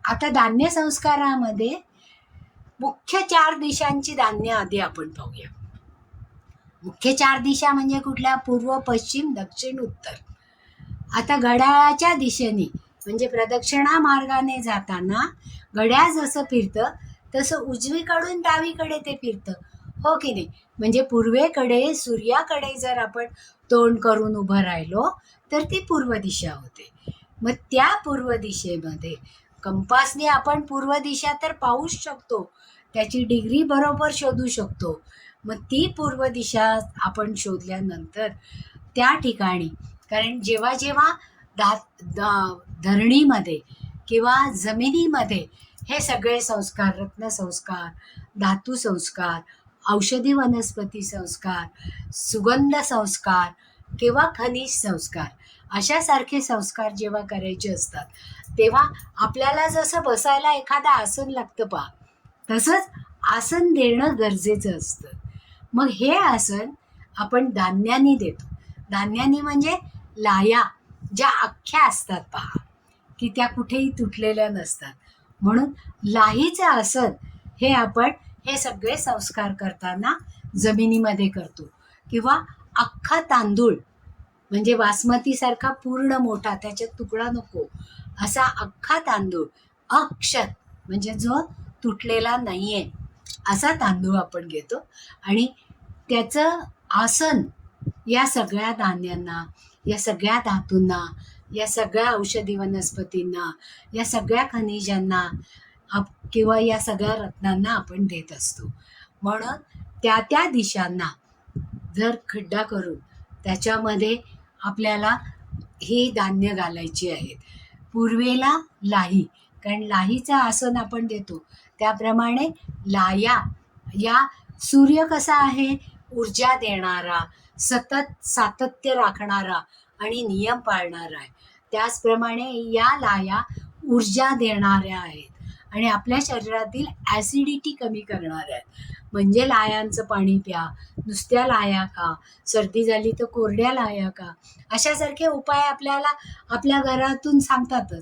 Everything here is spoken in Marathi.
आता धान्य संस्कारामध्ये मुख्य 4 दिशांची धान्य आधी आपण पाहूया. मुख्य 4 दिशा म्हणजे कुठल्या? पूर्व, पश्चिम, दक्षिण, उत्तर. आता घड्याळाच्या दिशेने म्हणजे प्रदक्षिणा मार्गाने जाताना घड्याळ जसं फिरतं तसं उजवीकडून डावीकडे ते फिरतं, हो की नाही? म्हणजे पूर्वेकडे सूर्याकडे जर आपण तोंड करून उभं राहिलो तर ती पूर्व दिशा होते. मग त्या पूर्व दिशेमध्ये कंपासने आपण पूर्व दिशा तर पाहूच शकतो, त्याची डिग्री बरोबर शोधू शकतो. मग ती पूर्व दिशा आपण शोधल्यानंतर त्या ठिकाणी, कारण जेव्हा जेव्हा धरणीमध्ये किंवा जमिनीमध्ये हे सगळे संस्कार, रत्नसंस्कार, धातू संस्कार, औषधी वनस्पती संस्कार, सुगंध संस्कार किंवा खनिज संस्कार अशासारखे संस्कार जेव्हा करायचे असतात तेव्हा आपल्याला जसं बसायला एखादं आसन लागतं पहा, तसंच आसन देणं गरजेचं असतं. मग हे आसन आपण धान्यानी देतो. धान्यानी म्हणजे लाया ज्या अख्ख्या असतात पहा, की त्या कुठेही तुटलेल्या नसतात. म्हणून लाहीचं आसन हे आपण हे सगळे संस्कार करताना जमिनीमध्ये करतो. किंवा अख्खा तांदूळ म्हणजे बासमतीसारखा पूर्ण मोठा, त्याच्यात तुकडा नको असा अख्खा तांदूळ, अक्षत म्हणजे जो तुटलेला नाही आहे असा तांदूळ आपण घेतो आणि त्याचं आसन या सगळ्या धान्यांना, या सगळ्या धातूंना, या सगळ्या औषधी वनस्पतींना, या सगळ्या खनिजांना किंवा या सगळ्या रत्नांना आपण देत असतो. म्हणून त्या त्या दिशांना जर खड्डा करून त्याच्यामध्ये आपल्याला ही धान्य घालायची आहेत. पूर्वेला लाही, कारण लाहीचं आसन आपण देतो त्याप्रमाणे लाया या सूर्य कसा आहे? ऊर्जा देणारा, सतत सातत्य राखणारा आणि नियम पाळणारा आहे. त्याचप्रमाणे या लाया ऊर्जा देणाऱ्या आहेत आणि आपल्या शरीरातील ॲसिडिटी कमी करणाऱ्या आहेत. म्हणजे लायांचं पाणी प्या, नुसत्या लाया खा, सर्दी झाली तर कोरड्या लाया खा, अशासारखे उपाय आपल्याला आपल्या घरातून सांगतातच.